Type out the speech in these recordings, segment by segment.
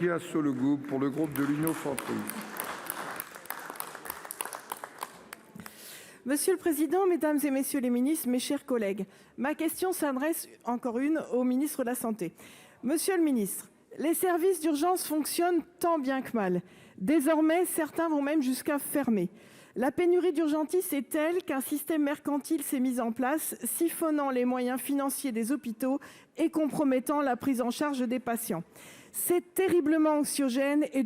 Sollogoub pour le groupe de l'Union centriste. Monsieur le Président, Mesdames et Messieurs les ministres, mes chers collègues, ma question s'adresse au ministre de la Santé. Monsieur le ministre, les services d'urgence fonctionnent tant bien que mal. Désormais, certains vont même jusqu'à fermer. La pénurie d'urgentistes est telle qu'un système mercantile s'est mis en place, siphonnant les moyens financiers des hôpitaux et compromettant la prise en charge des patients. C'est terriblement anxiogène et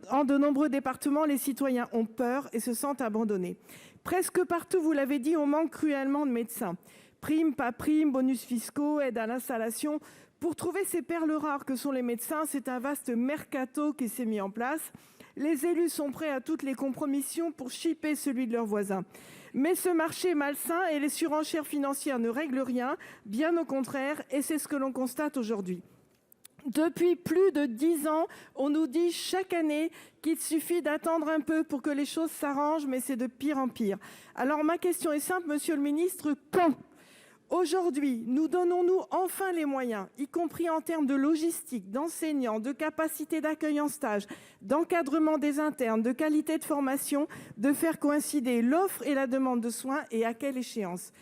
en de nombreux départements, les citoyens ont peur et se sentent abandonnés. Presque partout, vous l'avez dit, on manque cruellement de médecins. Primes, pas primes, bonus fiscaux, aides à l'installation. Pour trouver ces perles rares que sont les médecins, c'est un vaste mercato qui s'est mis en place. Les élus sont prêts à toutes les compromissions pour chipper celui de leurs voisins. Mais ce marché est malsain et les surenchères financières ne règlent rien, bien au contraire, et c'est ce que l'on constate aujourd'hui. Depuis plus de 10 ans, on nous dit chaque année qu'il suffit d'attendre un peu pour que les choses s'arrangent, mais c'est de pire en pire. Alors ma question est simple, monsieur le ministre, quand ? Aujourd'hui, nous donnons-nous enfin les moyens, y compris en termes de logistique, d'enseignants, de capacité d'accueil en stage, d'encadrement des internes, de qualité de formation, de faire coïncider l'offre et la demande de soins, et à quelle échéance ?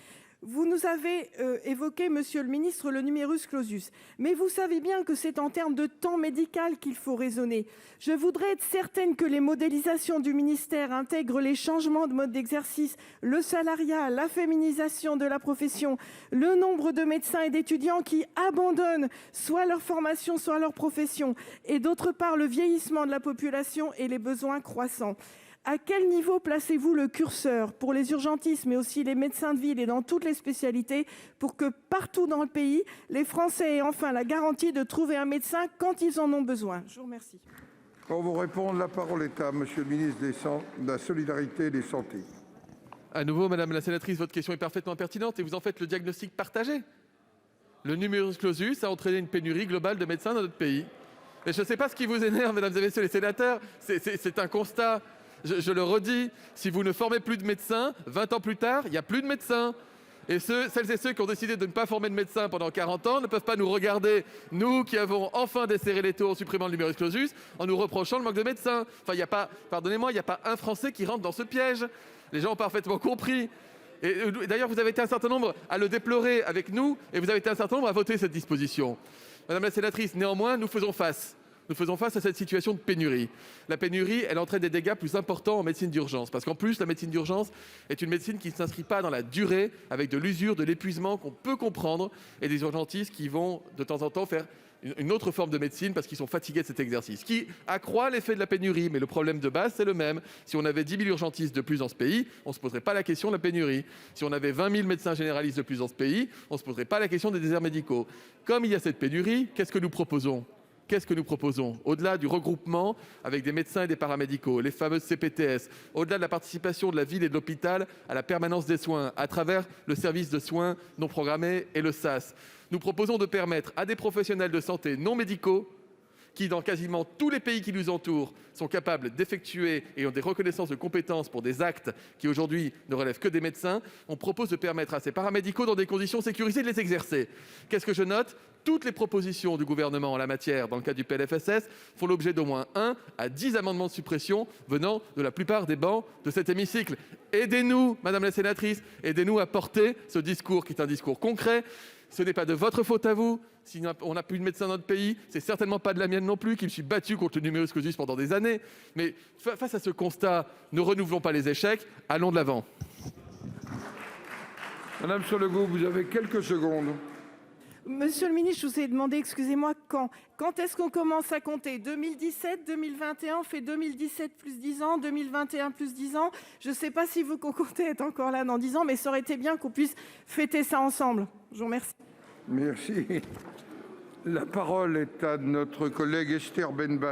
Vous nous avez évoqué, monsieur le ministre, le numerus clausus. Mais vous savez bien que c'est en termes de temps médical qu'il faut raisonner. Je voudrais être certaine que les modélisations du ministère intègrent les changements de mode d'exercice, le salariat, la féminisation de la profession, le nombre de médecins et d'étudiants qui abandonnent soit leur formation, soit leur profession, et d'autre part le vieillissement de la population et les besoins croissants. À quel niveau placez-vous le curseur pour les urgentistes, mais aussi les médecins de ville et dans toutes les spécialités, pour que partout dans le pays, les Français aient enfin la garantie de trouver un médecin quand ils en ont besoin ? Je vous remercie. Pour vous répondre, la parole est à monsieur le ministre de la Solidarité et des Santé. À nouveau, madame la sénatrice, votre question est parfaitement pertinente et vous en faites le diagnostic partagé. Le numerus clausus a entraîné une pénurie globale de médecins dans notre pays. Et je ne sais pas ce qui vous énerve, mesdames et messieurs les sénateurs, c'est un constat. Je le redis, si vous ne formez plus de médecins, 20 ans plus tard, il n'y a plus de médecins. Et celles et ceux qui ont décidé de ne pas former de médecins pendant 40 ans ne peuvent pas nous regarder, nous qui avons enfin desserré les taux en supprimant le numerus clausus, en nous reprochant le manque de médecins. Enfin, il n'y a pas, pardonnez-moi, il n'y a pas un Français qui rentre dans ce piège. Les gens ont parfaitement compris. Et d'ailleurs, vous avez été un certain nombre à le déplorer avec nous, et vous avez été un certain nombre à voter cette disposition. Madame la sénatrice, néanmoins, nous faisons face. Nous faisons face à cette situation de pénurie. La pénurie, elle entraîne des dégâts plus importants en médecine d'urgence. Parce qu'en plus, la médecine d'urgence est une médecine qui ne s'inscrit pas dans la durée, avec de l'usure, de l'épuisement qu'on peut comprendre, et des urgentistes qui vont de temps en temps faire une autre forme de médecine parce qu'ils sont fatigués de cet exercice, qui accroît l'effet de la pénurie. Mais le problème de base, c'est le même. Si on avait 10 000 urgentistes de plus dans ce pays, on ne se poserait pas la question de la pénurie. Si on avait 20 000 médecins généralistes de plus dans ce pays, on ne se poserait pas la question des déserts médicaux. Comme il y a cette pénurie, qu'est-ce que nous proposons ? Au-delà du regroupement avec des médecins et des paramédicaux, les fameuses CPTS, au-delà de la participation de la ville et de l'hôpital à la permanence des soins, à travers le service de soins non programmés et le SAS, nous proposons de permettre à des professionnels de santé non médicaux qui, dans quasiment tous les pays qui nous entourent, sont capables d'effectuer et ont des reconnaissances de compétences pour des actes qui aujourd'hui ne relèvent que des médecins, on propose de permettre à ces paramédicaux, dans des conditions sécurisées, de les exercer. Qu'est-ce que je note ? Toutes les propositions du gouvernement en la matière, dans le cadre du PLFSS, font l'objet d'au moins 1 à 10 amendements de suppression venant de la plupart des bancs de cet hémicycle. Aidez-nous, madame la sénatrice, aidez-nous à porter ce discours qui est un discours concret. Ce n'est pas de votre faute à vous si on n'a plus de médecins dans notre pays. C'est certainement pas de la mienne non plus, qui me suis battu contre le numerus clausus pendant des années. Mais face à ce constat, ne renouvelons pas les échecs, allons de l'avant. Madame Sollogoub, vous avez quelques secondes. Monsieur le ministre, je vous ai demandé, excusez-moi, quand est-ce qu'on commence à compter ? 2017, 2021, on fait 2017 plus 10 ans, 2021 plus 10 ans. Je ne sais pas si vous comptez être encore là dans 10 ans, mais ça aurait été bien qu'on puisse fêter ça ensemble. Je vous remercie. Merci. La parole est à notre collègue Esther Benbassa.